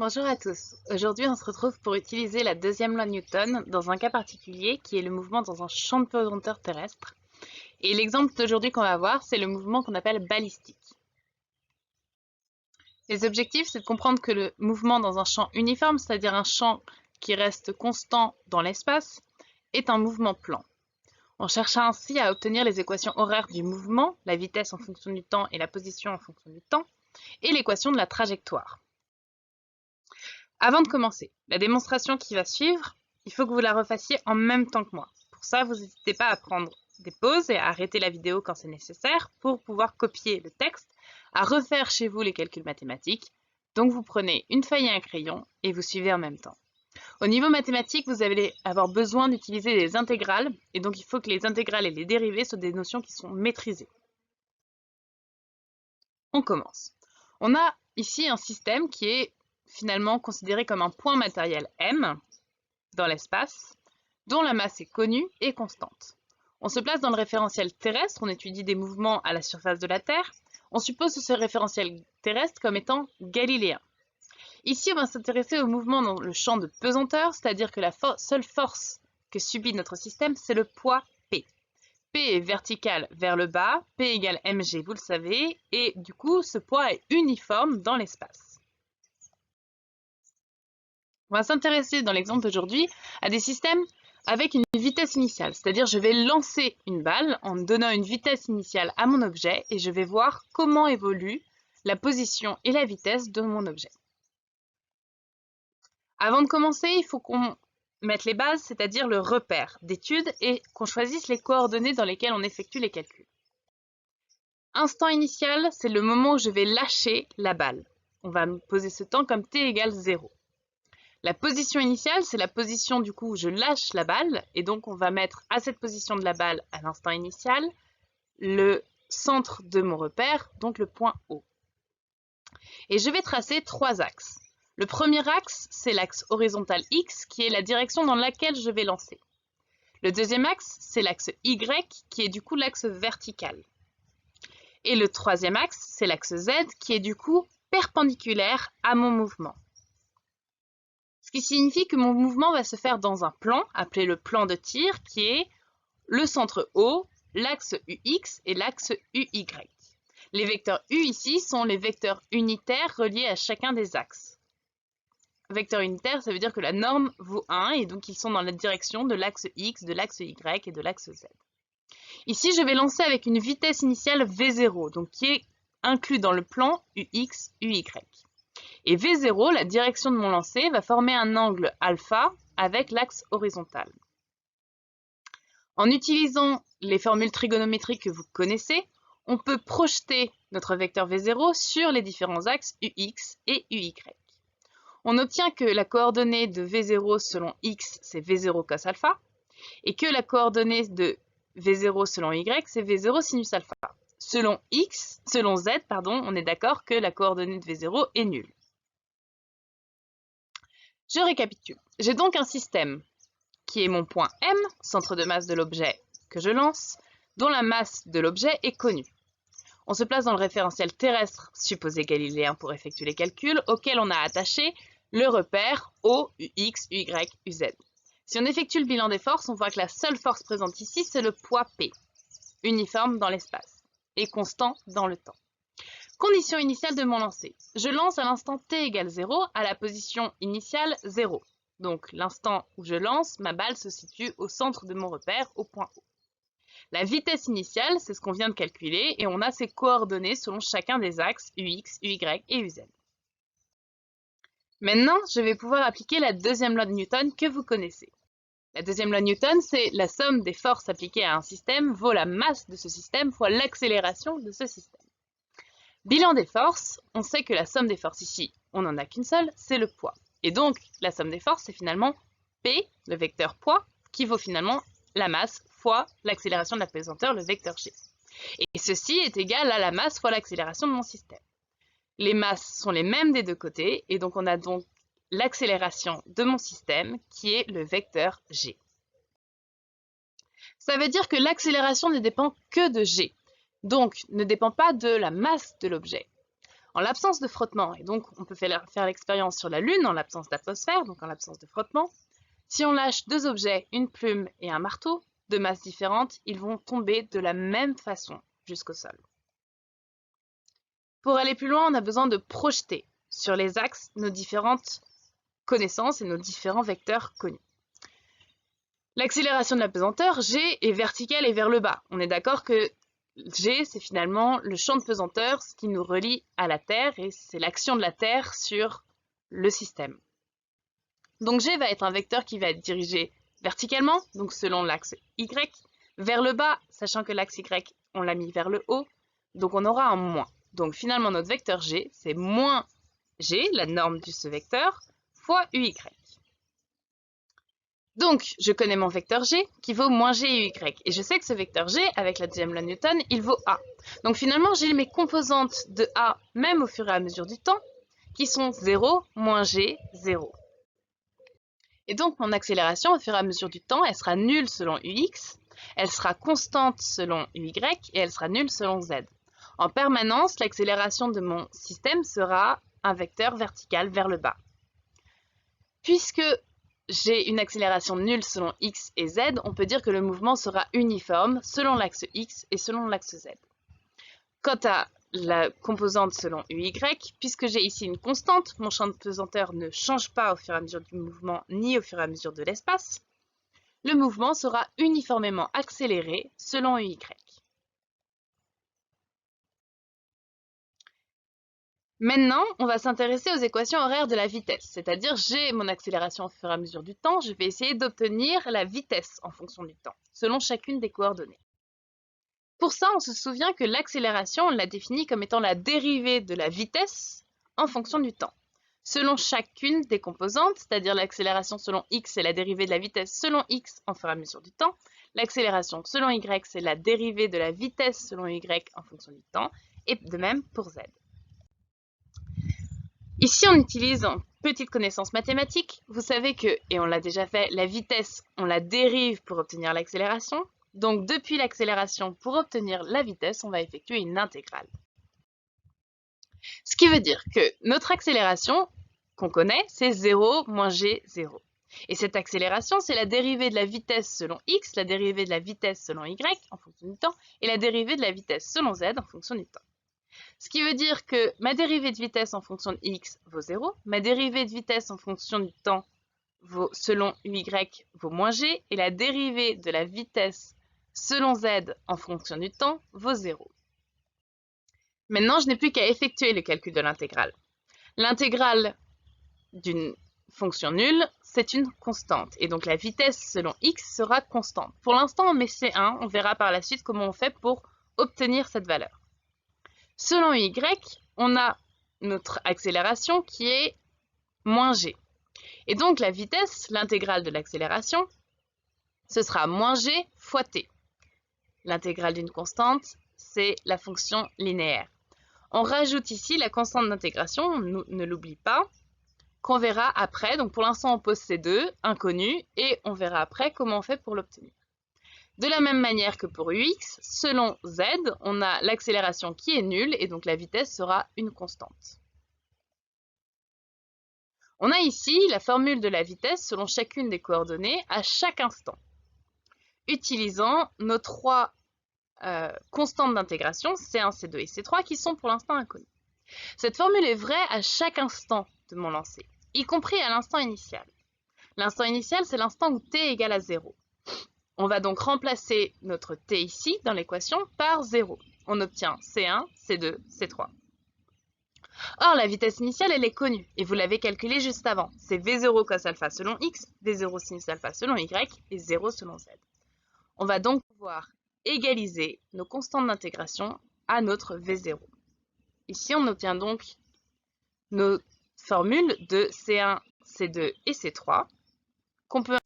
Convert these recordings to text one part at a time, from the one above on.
Bonjour à tous. Aujourd'hui, on se retrouve pour utiliser la deuxième loi de Newton dans un cas particulier qui est le mouvement dans un champ de pesanteur terrestre. Et l'exemple d'aujourd'hui qu'on va voir, c'est le mouvement qu'on appelle balistique. Les objectifs, c'est de comprendre que le mouvement dans un champ uniforme, c'est-à-dire un champ qui reste constant dans l'espace, est un mouvement plan. On cherche ainsi à obtenir les équations horaires du mouvement, la vitesse en fonction du temps et la position en fonction du temps, et l'équation de la trajectoire. Avant de commencer, la démonstration qui va suivre, il faut que vous la refassiez en même temps que moi. Pour ça, vous n'hésitez pas à prendre des pauses et à arrêter la vidéo quand c'est nécessaire pour pouvoir copier le texte, à refaire chez vous les calculs mathématiques. Donc vous prenez une feuille et un crayon et vous suivez en même temps. Au niveau mathématique, vous allez avoir besoin d'utiliser des intégrales et donc il faut que les intégrales et les dérivées soient des notions qui sont maîtrisées. On commence. On a ici un système qui est finalement considéré comme un point matériel M dans l'espace, dont la masse est connue et constante. On se place dans le référentiel terrestre, on étudie des mouvements à la surface de la Terre. On suppose ce référentiel terrestre comme étant galiléen. Ici, on va s'intéresser au mouvement dans le champ de pesanteur, c'est-à-dire que la seule force que subit notre système, c'est le poids P. P est vertical vers le bas, P égale mg, vous le savez, et du coup, ce poids est uniforme dans l'espace. On va s'intéresser dans l'exemple d'aujourd'hui à des systèmes avec une vitesse initiale, c'est-à-dire je vais lancer une balle en donnant une vitesse initiale à mon objet et je vais voir comment évolue la position et la vitesse de mon objet. Avant de commencer, il faut qu'on mette les bases, c'est-à-dire le repère d'étude et qu'on choisisse les coordonnées dans lesquelles on effectue les calculs. Instant initial, c'est le moment où je vais lâcher la balle. On va poser ce temps comme t égale 0. La position initiale, c'est la position du coup où je lâche la balle, et donc on va mettre à cette position de la balle à l'instant initial le centre de mon repère, donc le point O. Et je vais tracer trois axes. Le premier axe, c'est l'axe horizontal X, qui est la direction dans laquelle je vais lancer. Le deuxième axe, c'est l'axe Y, qui est du coup l'axe vertical. Et le troisième axe, c'est l'axe Z, qui est du coup perpendiculaire à mon mouvement. Ce qui signifie que mon mouvement va se faire dans un plan, appelé le plan de tir, qui est le centre O, l'axe UX et l'axe UY. Les vecteurs U ici sont les vecteurs unitaires reliés à chacun des axes. Vecteur unitaire, ça veut dire que la norme vaut 1 et donc ils sont dans la direction de l'axe X, de l'axe Y et de l'axe Z. Ici, je vais lancer avec une vitesse initiale V0, donc qui est inclus dans le plan UX, UY. Et V0, la direction de mon lancer, va former un angle alpha avec l'axe horizontal. En utilisant les formules trigonométriques que vous connaissez, on peut projeter notre vecteur V0 sur les différents axes UX et UY. On obtient que la coordonnée de V0 selon X, c'est V0 cos alpha, et que la coordonnée de V0 selon Y, c'est V0 sinus alpha. Selon Z, on est d'accord que la coordonnée de V0 est nulle. Je récapitule. J'ai donc un système qui est mon point M, centre de masse de l'objet que je lance, dont la masse de l'objet est connue. On se place dans le référentiel terrestre supposé galiléen pour effectuer les calculs, auquel on a attaché le repère O, UX, UY, UZ. Si on effectue le bilan des forces, on voit que la seule force présente ici, c'est le poids P, uniforme dans l'espace et constant dans le temps. Condition initiale de mon lancer. Je lance à l'instant t égale 0 à la position initiale 0. Donc l'instant où je lance, ma balle se situe au centre de mon repère, au point O. La vitesse initiale, c'est ce qu'on vient de calculer, et on a ses coordonnées selon chacun des axes UX, UY et UZ. Maintenant, je vais pouvoir appliquer la deuxième loi de Newton que vous connaissez. La deuxième loi de Newton, c'est la somme des forces appliquées à un système vaut la masse de ce système fois l'accélération de ce système. Bilan des forces, on sait que la somme des forces ici, on n'en a qu'une seule, c'est le poids. Et donc, la somme des forces, c'est finalement P, le vecteur poids, qui vaut finalement la masse fois l'accélération de la pesanteur, le vecteur G. Et ceci est égal à la masse fois l'accélération de mon système. Les masses sont les mêmes des deux côtés, et donc on a donc l'accélération de mon système, qui est le vecteur G. Ça veut dire que l'accélération ne dépend que de G, donc ne dépend pas de la masse de l'objet. En l'absence de frottement, et donc on peut faire l'expérience sur la Lune en l'absence d'atmosphère, donc en l'absence de frottement, si on lâche deux objets, une plume et un marteau, de masses différentes, ils vont tomber de la même façon jusqu'au sol. Pour aller plus loin, on a besoin de projeter sur les axes nos différentes connaissances et nos différents vecteurs connus. L'accélération de la pesanteur, G, est verticale et vers le bas. On est d'accord que G, c'est finalement le champ de pesanteur, ce qui nous relie à la Terre, et c'est l'action de la Terre sur le système. Donc G va être un vecteur qui va être dirigé verticalement, donc selon l'axe Y, vers le bas, sachant que l'axe Y, on l'a mis vers le haut, donc on aura un moins. Donc finalement, notre vecteur G, c'est moins G, la norme de ce vecteur, fois UY. Donc, je connais mon vecteur G qui vaut moins G et Y. Et je sais que ce vecteur G, avec la deuxième loi de Newton, il vaut A. Donc finalement, j'ai mes composantes de A, même au fur et à mesure du temps, qui sont 0, moins G, 0. Et donc, mon accélération, au fur et à mesure du temps, elle sera nulle selon UX, elle sera constante selon UY, et elle sera nulle selon Z. En permanence, l'accélération de mon système sera un vecteur vertical vers le bas. Puisque j'ai une accélération nulle selon x et z, on peut dire que le mouvement sera uniforme selon l'axe x et selon l'axe z. Quant à la composante selon uy, puisque j'ai ici une constante, mon champ de pesanteur ne change pas au fur et à mesure du mouvement ni au fur et à mesure de l'espace, le mouvement sera uniformément accéléré selon uy. Maintenant, on va s'intéresser aux équations horaires de la vitesse, c'est-à-dire j'ai mon accélération au fur et à mesure du temps, je vais essayer d'obtenir la vitesse en fonction du temps, selon chacune des coordonnées. Pour ça, on se souvient que l'accélération, on l'a définie comme étant la dérivée de la vitesse en fonction du temps. Selon chacune des composantes, c'est-à-dire l'accélération selon x, c'est la dérivée de la vitesse selon x en fur et à mesure du temps, l'accélération selon y, c'est la dérivée de la vitesse selon y en fonction du temps, et de même pour z. Ici, on utilise une petite connaissance mathématique. Vous savez que, et on l'a déjà fait, la vitesse, on la dérive pour obtenir l'accélération. Donc, depuis l'accélération, pour obtenir la vitesse, on va effectuer une intégrale. Ce qui veut dire que notre accélération, qu'on connaît, c'est 0 moins g, 0. Et cette accélération, c'est la dérivée de la vitesse selon x, la dérivée de la vitesse selon y en fonction du temps, et la dérivée de la vitesse selon z en fonction du temps. Ce qui veut dire que ma dérivée de vitesse en fonction de x vaut 0, ma dérivée de vitesse en fonction du temps selon y vaut moins g, et la dérivée de la vitesse selon z en fonction du temps vaut 0. Maintenant, je n'ai plus qu'à effectuer le calcul de l'intégrale. L'intégrale d'une fonction nulle, c'est une constante, et donc la vitesse selon x sera constante. Pour l'instant, on met C1, on verra par la suite comment on fait pour obtenir cette valeur. Selon y, on a notre accélération qui est moins g. Et donc la vitesse, l'intégrale de l'accélération, ce sera moins g fois t. L'intégrale d'une constante, c'est la fonction linéaire. On rajoute ici la constante d'intégration, ne l'oublie pas, qu'on verra après. Donc pour l'instant, on pose ces deux, inconnus, et on verra après comment on fait pour l'obtenir. De la même manière que pour ux, selon z, on a l'accélération qui est nulle et donc la vitesse sera une constante. On a ici la formule de la vitesse selon chacune des coordonnées à chaque instant, utilisant nos trois constantes d'intégration, C1, C2 et C3, qui sont pour l'instant inconnues. Cette formule est vraie à chaque instant de mon lancer, y compris à l'instant initial. L'instant initial, c'est l'instant où t égale à 0. On va donc remplacer notre t ici dans l'équation par 0. On obtient C1, C2, C3. Or, la vitesse initiale, elle est connue, et vous l'avez calculée juste avant. C'est V0 cos alpha selon x, V0 sinus alpha selon y, et 0 selon z. On va donc pouvoir égaliser nos constantes d'intégration à notre V0. Ici, on obtient donc nos formules de C1, C2 et C3, qu'on peut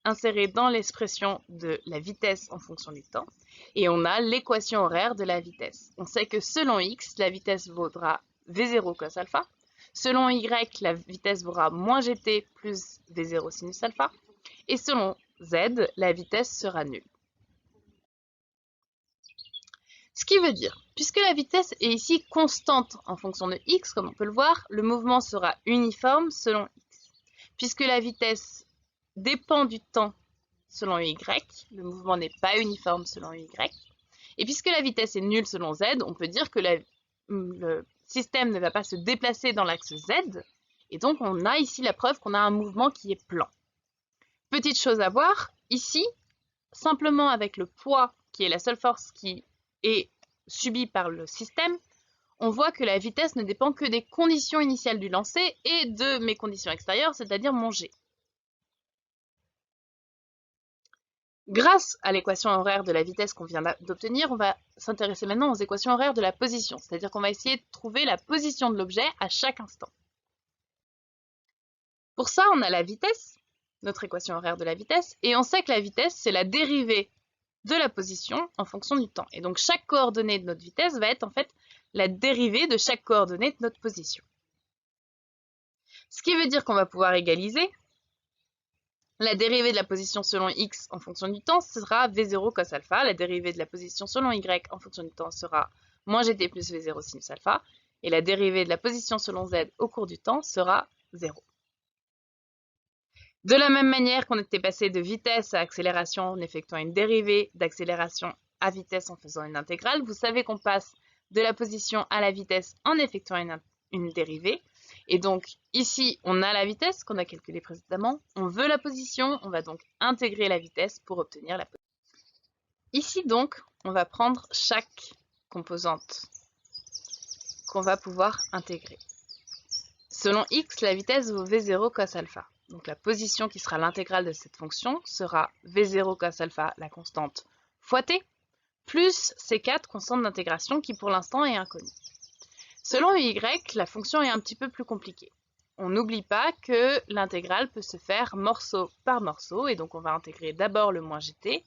insérer dans l'expression de la vitesse en fonction du temps, et on a l'équation horaire de la vitesse. On sait que selon x, la vitesse vaudra v0 cos alpha, selon y, la vitesse vaudra moins gt plus v0 sinus alpha, et selon z, la vitesse sera nulle. Ce qui veut dire, puisque la vitesse est ici constante en fonction de x, comme on peut le voir, le mouvement sera uniforme selon x. Puisque la vitesse dépend du temps selon y, le mouvement n'est pas uniforme selon y. Et puisque la vitesse est nulle selon z, on peut dire que le système ne va pas se déplacer dans l'axe z, et donc on a ici la preuve qu'on a un mouvement qui est plan. Petite chose à voir, ici, simplement avec le poids, qui est la seule force qui est subie par le système, on voit que la vitesse ne dépend que des conditions initiales du lancer et de mes conditions extérieures, c'est-à-dire mon g. Grâce à l'équation horaire de la vitesse qu'on vient d'obtenir, on va s'intéresser maintenant aux équations horaires de la position, c'est-à-dire qu'on va essayer de trouver la position de l'objet à chaque instant. Pour ça, on a la vitesse, notre équation horaire de la vitesse, et on sait que la vitesse, c'est la dérivée de la position en fonction du temps. Et donc, chaque coordonnée de notre vitesse va être en fait la dérivée de chaque coordonnée de notre position. Ce qui veut dire qu'on va pouvoir égaliser. La dérivée de la position selon x en fonction du temps sera v0 cos alpha. La dérivée de la position selon y en fonction du temps sera moins gt plus v0 sinus alpha. Et la dérivée de la position selon z au cours du temps sera 0. De la même manière qu'on était passé de vitesse à accélération en effectuant une dérivée, d'accélération à vitesse en faisant une intégrale, vous savez qu'on passe de la position à la vitesse en effectuant une dérivée. Et donc, ici, on a la vitesse qu'on a calculée précédemment, on veut la position, on va donc intégrer la vitesse pour obtenir la position. Ici, donc, on va prendre chaque composante qu'on va pouvoir intégrer. Selon x, la vitesse vaut v0 cos alpha. Donc, la position qui sera l'intégrale de cette fonction sera v0 cos alpha, la constante, fois t, plus c4, constante d'intégration, qui pour l'instant est inconnue. Selon y, la fonction est un petit peu plus compliquée. On n'oublie pas que l'intégrale peut se faire morceau par morceau, et donc on va intégrer d'abord le moins gt,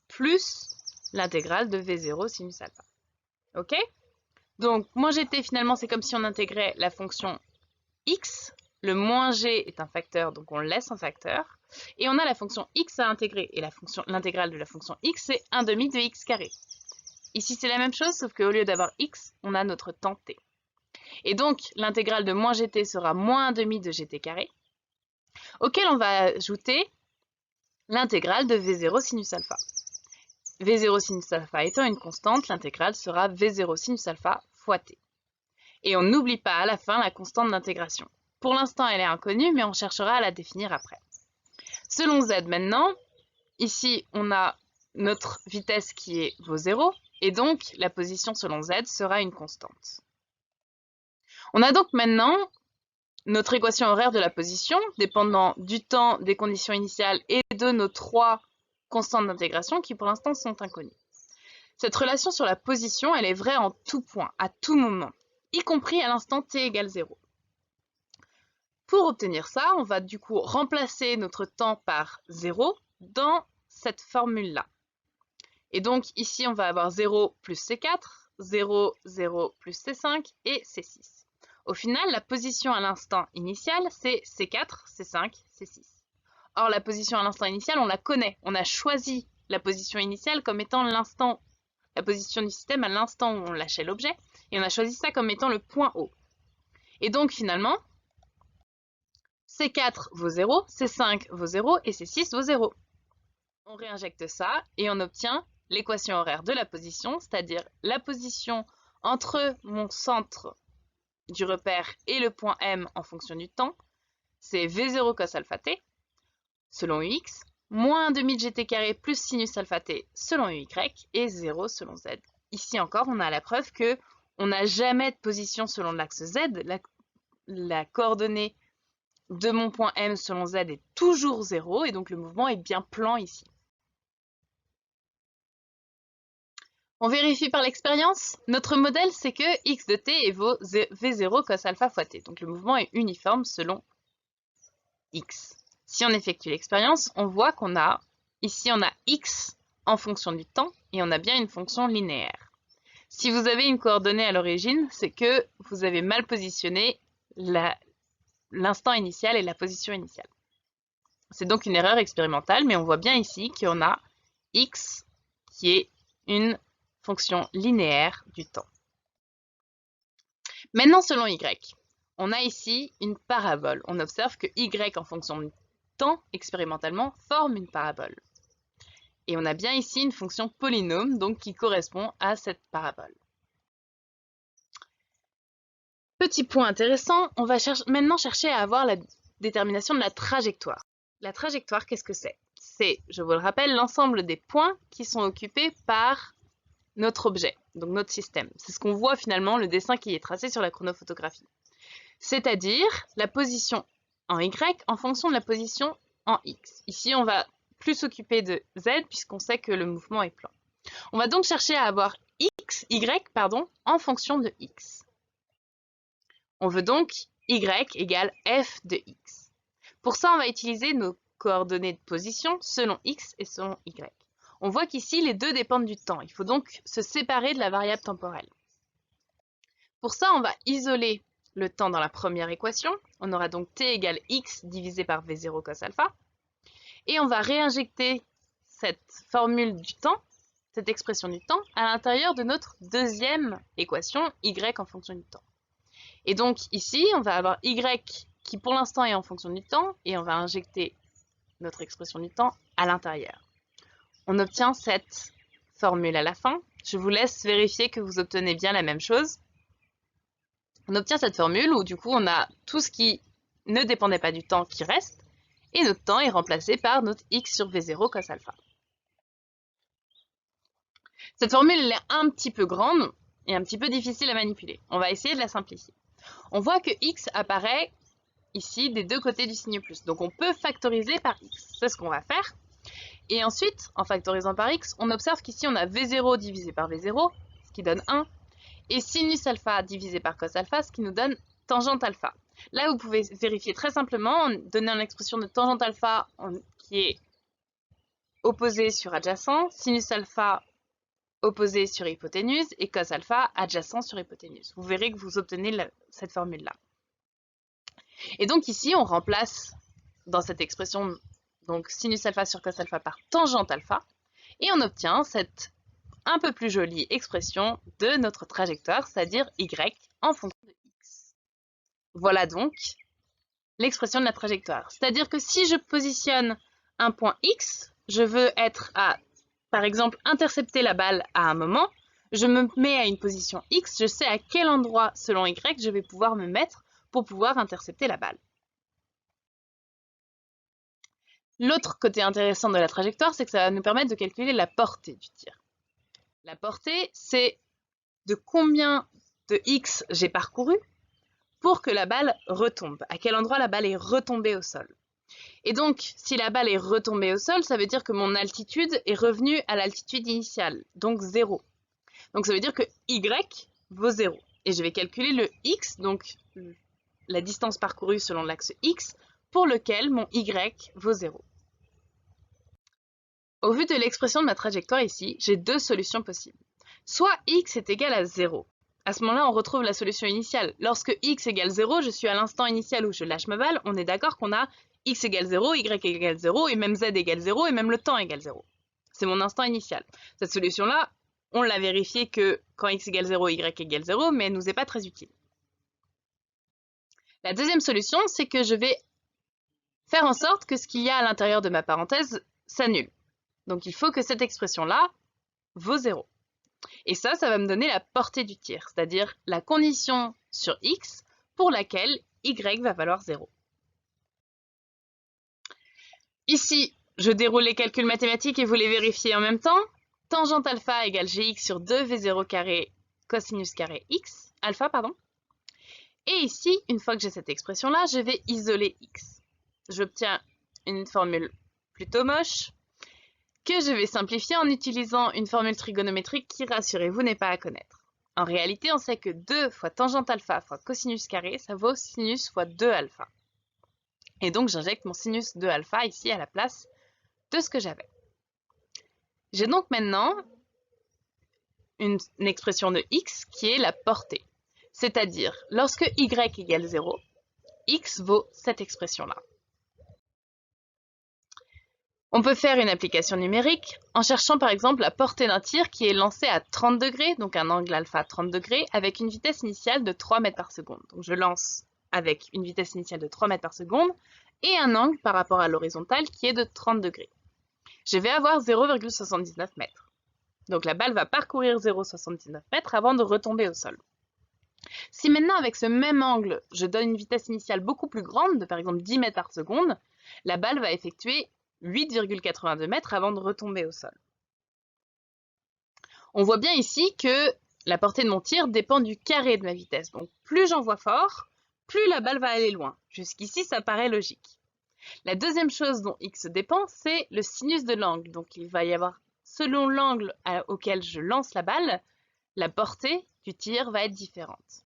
plus l'intégrale de v0 sinus alpha. Ok? Donc, moins gt, finalement, c'est comme si on intégrait la fonction x. Le moins g est un facteur, donc on le laisse en facteur. Et on a la fonction x à intégrer, et l'intégrale de la fonction x, c'est 1/2 de x carré. Ici, c'est la même chose, sauf qu'au lieu d'avoir x, on a notre temps t. Et donc, l'intégrale de moins gt sera moins 1/2 de gt carré, auquel on va ajouter l'intégrale de v0 sinus alpha. v0 sinus alpha étant une constante, l'intégrale sera v0 sinus alpha fois t. Et on n'oublie pas à la fin la constante d'intégration. Pour l'instant, elle est inconnue, mais on cherchera à la définir après. Selon z maintenant, ici, on a notre vitesse qui vaut 0, et donc la position selon z sera une constante. On a donc maintenant notre équation horaire de la position, dépendant du temps, des conditions initiales et de nos 3 constantes d'intégration qui pour l'instant sont inconnues. Cette relation sur la position, elle est vraie en tout point, à tout moment, y compris à l'instant t égale 0. Pour obtenir ça, on va du coup remplacer notre temps par 0 dans cette formule-là. Et donc ici, on va avoir 0 plus C4, 0, 0 plus C5 et C6. Au final, la position à l'instant initial, c'est C4, C5, C6. Or, la position à l'instant initial, on la connaît. On a choisi la position initiale comme étant l'instant, la position du système à l'instant où on lâchait l'objet, et on a choisi ça comme étant le point haut. Et donc, finalement, C4 vaut 0, C5 vaut 0 et C6 vaut 0. On réinjecte ça et on obtient l'équation horaire de la position, c'est-à-dire la position entre mon centre du repère et le point M en fonction du temps, c'est V0 cos alpha t, selon Ux, moins 1/2 de gt carré plus sinus alpha t selon Uy, et 0 selon Z. Ici encore, on a la preuve qu'on n'a jamais de position selon l'axe Z, la coordonnée de mon point M selon Z est toujours 0, et donc le mouvement est bien plan ici. On vérifie par l'expérience. Notre modèle, c'est que x de t vaut v0 cos alpha fois t. Donc le mouvement est uniforme selon x. Si on effectue l'expérience, on voit qu'on a, ici on a x en fonction du temps, et on a bien une fonction linéaire. Si vous avez une coordonnée à l'origine, c'est que vous avez mal positionné l'instant initial et la position initiale. C'est donc une erreur expérimentale, mais on voit bien ici qu'on a x qui est une fonction linéaire du temps. Maintenant, selon y, on a ici une parabole. On observe que y en fonction du temps, expérimentalement, forme une parabole. Et on a bien ici une fonction polynôme, donc qui correspond à cette parabole. Petit point intéressant, on va maintenant chercher à avoir la détermination de la trajectoire. La trajectoire, qu'est-ce que c'est? C'est, je vous le rappelle, l'ensemble des points qui sont occupés par notre objet, donc notre système. C'est ce qu'on voit finalement, le dessin qui est tracé sur la chronophotographie. C'est-à-dire la position en Y en fonction de la position en X. Ici, on va plus s'occuper de Z puisqu'on sait que le mouvement est plan. On va donc chercher à avoir Y en fonction de X. On veut donc Y égale F de X. Pour ça, on va utiliser nos coordonnées de position selon X et selon Y. On voit qu'ici, les deux dépendent du temps. Il faut donc se séparer de la variable temporelle. Pour ça, on va isoler le temps dans la première équation. On aura donc t égale x divisé par v0 cos alpha. Et on va réinjecter cette formule du temps, cette expression du temps, à l'intérieur de notre deuxième équation, y en fonction du temps. Et donc ici, on va avoir y qui pour l'instant est en fonction du temps, et on va injecter notre expression du temps à l'intérieur. On obtient cette formule à la fin. Je vous laisse vérifier que vous obtenez bien la même chose. On obtient cette formule où du coup on a tout ce qui ne dépendait pas du temps qui reste, et notre temps est remplacé par notre x sur v0 cos alpha. Cette formule elle est un petit peu grande et un petit peu difficile à manipuler. On va essayer de la simplifier. On voit que x apparaît ici des deux côtés du signe plus. Donc on peut factoriser par x. C'est ce qu'on va faire. Et ensuite, en factorisant par x, on observe qu'ici on a v0 divisé par v0, ce qui donne 1. Et sinus alpha divisé par cos alpha, ce qui nous donne tangente alpha. Là, vous pouvez vérifier très simplement, donner une expression de tangente alpha qui est opposée sur adjacent, sinus alpha opposé sur hypoténuse et cos alpha adjacent sur hypoténuse. Vous verrez que vous obtenez cette formule-là. Et donc ici, on remplace dans cette expression donc sinus alpha sur cos alpha par tangente alpha et on obtient cette un peu plus jolie expression de notre trajectoire, c'est-à-dire y en fonction de x. Voilà donc l'expression de la trajectoire. C'est-à-dire que si je positionne un point x, je veux être à, par exemple, intercepter la balle à un moment, je me mets à une position x, je sais à quel endroit, selon y, je vais pouvoir me mettre pour pouvoir intercepter la balle. L'autre côté intéressant de la trajectoire, c'est que ça va nous permettre de calculer la portée du tir. La portée, c'est de combien de x j'ai parcouru pour que la balle retombe, à quel endroit la balle est retombée au sol. Et donc, si la balle est retombée au sol, ça veut dire que mon altitude est revenue à l'altitude initiale, donc 0. Donc ça veut dire que y vaut 0. Et je vais calculer le x, donc la distance parcourue selon l'axe x, pour lequel mon y vaut 0. Au vu de l'expression de ma trajectoire ici, j'ai deux solutions possibles. Soit x est égal à 0. À ce moment-là, on retrouve la solution initiale. Lorsque x égale 0, je suis à l'instant initial où je lâche ma balle. On est d'accord qu'on a x égale 0, y égale 0, et même z égale 0, et même le temps égale 0. C'est mon instant initial. Cette solution-là, on l'a vérifié que quand x égale 0, y égale 0, mais elle ne nous est pas très utile. La deuxième solution, c'est que je vais faire en sorte que ce qu'il y a à l'intérieur de ma parenthèse s'annule. Donc il faut que cette expression-là vaut 0. Et ça va me donner la portée du tir, c'est-à-dire la condition sur x pour laquelle y va valoir 0. Ici, je déroule les calculs mathématiques et vous les vérifiez en même temps. Tangente alpha égale gx sur 2v0 carré cosinus carré x, alpha, pardon. Et ici, une fois que j'ai cette expression-là, je vais isoler x. J'obtiens une formule plutôt moche, que je vais simplifier en utilisant une formule trigonométrique qui, rassurez-vous, n'est pas à connaître. En réalité, on sait que 2 fois tangente alpha fois cosinus carré, ça vaut sinus fois 2 alpha. Et donc, j'injecte mon sinus 2 alpha ici à la place de ce que j'avais. J'ai donc maintenant une expression de x qui est la portée. C'est-à-dire, lorsque y égale 0, x vaut cette expression-là. On peut faire une application numérique en cherchant par exemple la portée d'un tir qui est lancé à 30 degrés, donc un angle alpha 30 degrés, avec une vitesse initiale de 3 mètres par seconde. Donc je lance avec une vitesse initiale de 3 mètres par seconde et un angle par rapport à l'horizontale qui est de 30 degrés. Je vais avoir 0,79 mètres. Donc la balle va parcourir 0,79 mètres avant de retomber au sol. Si maintenant avec ce même angle, je donne une vitesse initiale beaucoup plus grande, de par exemple 10 mètres par seconde, la balle va effectuer 8,82 mètres avant de retomber au sol. On voit bien ici que la portée de mon tir dépend du carré de ma vitesse. Donc plus j'envoie fort, plus la balle va aller loin. Jusqu'ici, ça paraît logique. La deuxième chose dont x dépend, c'est le sinus de l'angle. Donc il va y avoir, selon l'angle auquel je lance la balle, la portée du tir va être différente.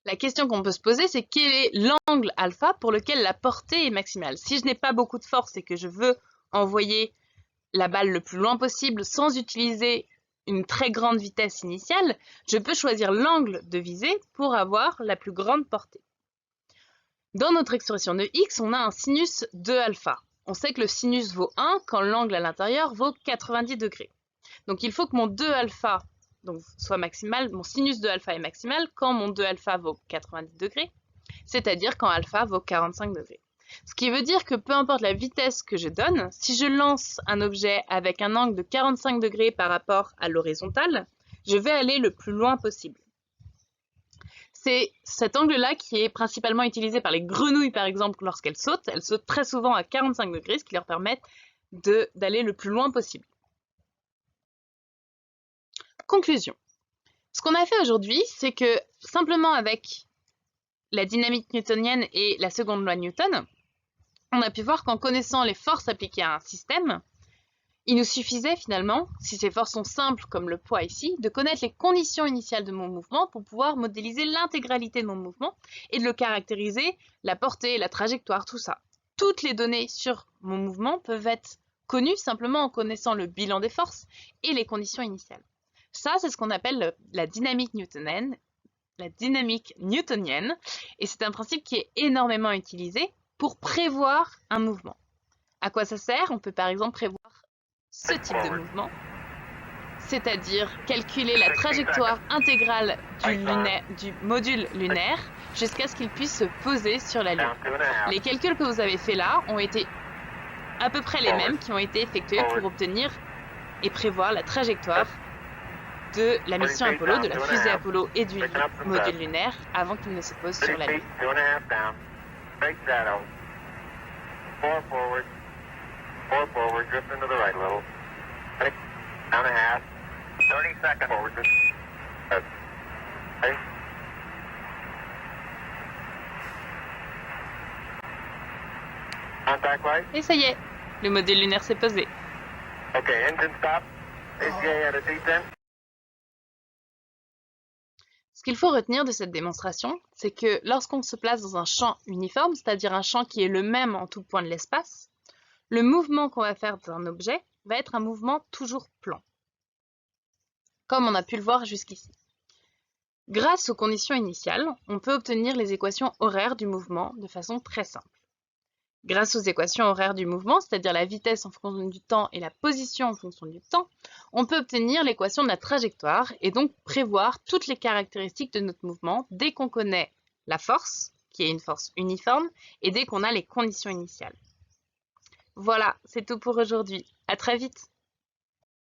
La question qu'on peut se poser, c'est quel est l'angle alpha pour lequel la portée est maximale. Si je n'ai pas beaucoup de force et que je veux envoyer la balle le plus loin possible sans utiliser une très grande vitesse initiale, je peux choisir l'angle de visée pour avoir la plus grande portée. Dans notre expression de x, on a un sinus de alpha. On sait que le sinus vaut 1 quand l'angle à l'intérieur vaut 90 degrés. Donc il faut que mon 2 alpha donc, soit maximal, mon sinus de alpha est maximal quand mon 2 alpha vaut 90 degrés, c'est-à-dire quand alpha vaut 45 degrés. Ce qui veut dire que peu importe la vitesse que je donne, si je lance un objet avec un angle de 45 degrés par rapport à l'horizontale, je vais aller le plus loin possible. C'est cet angle-là qui est principalement utilisé par les grenouilles, par exemple, lorsqu'elles sautent. Elles sautent très souvent à 45 degrés, ce qui leur permet d'aller le plus loin possible. Conclusion. Ce qu'on a fait aujourd'hui, c'est que simplement avec la dynamique newtonienne et la seconde loi de Newton, on a pu voir qu'en connaissant les forces appliquées à un système, il nous suffisait finalement, si ces forces sont simples comme le poids ici, de connaître les conditions initiales de mon mouvement pour pouvoir modéliser l'intégralité de mon mouvement et de le caractériser, la portée, la trajectoire, tout ça. Toutes les données sur mon mouvement peuvent être connues simplement en connaissant le bilan des forces et les conditions initiales. Ça, c'est ce qu'on appelle la dynamique newtonienne, et c'est un principe qui est énormément utilisé pour prévoir un mouvement. À quoi ça sert? On peut par exemple prévoir ce type de mouvement, c'est-à-dire calculer la trajectoire intégrale du module lunaire jusqu'à ce qu'il puisse se poser sur la Lune. Les calculs que vous avez faits là ont été à peu près les mêmes qui ont été effectués pour obtenir et prévoir la trajectoire de la mission Apollo, de la fusée Apollo et du module lunaire avant qu'il ne se pose sur la Lune. Et ça y est, le module lunaire s'est posé. Okay, engine stop. ACA at a T10. Ce qu'il faut retenir de cette démonstration, c'est que lorsqu'on se place dans un champ uniforme, c'est-à-dire un champ qui est le même en tout point de l'espace, le mouvement qu'on va faire d'un objet va être un mouvement toujours plan, comme on a pu le voir jusqu'ici. Grâce aux conditions initiales, on peut obtenir les équations horaires du mouvement de façon très simple. Grâce aux équations horaires du mouvement, c'est-à-dire la vitesse en fonction du temps et la position en fonction du temps, on peut obtenir l'équation de la trajectoire et donc prévoir toutes les caractéristiques de notre mouvement dès qu'on connaît la force, qui est une force uniforme, et dès qu'on a les conditions initiales. Voilà, c'est tout pour aujourd'hui. À très vite!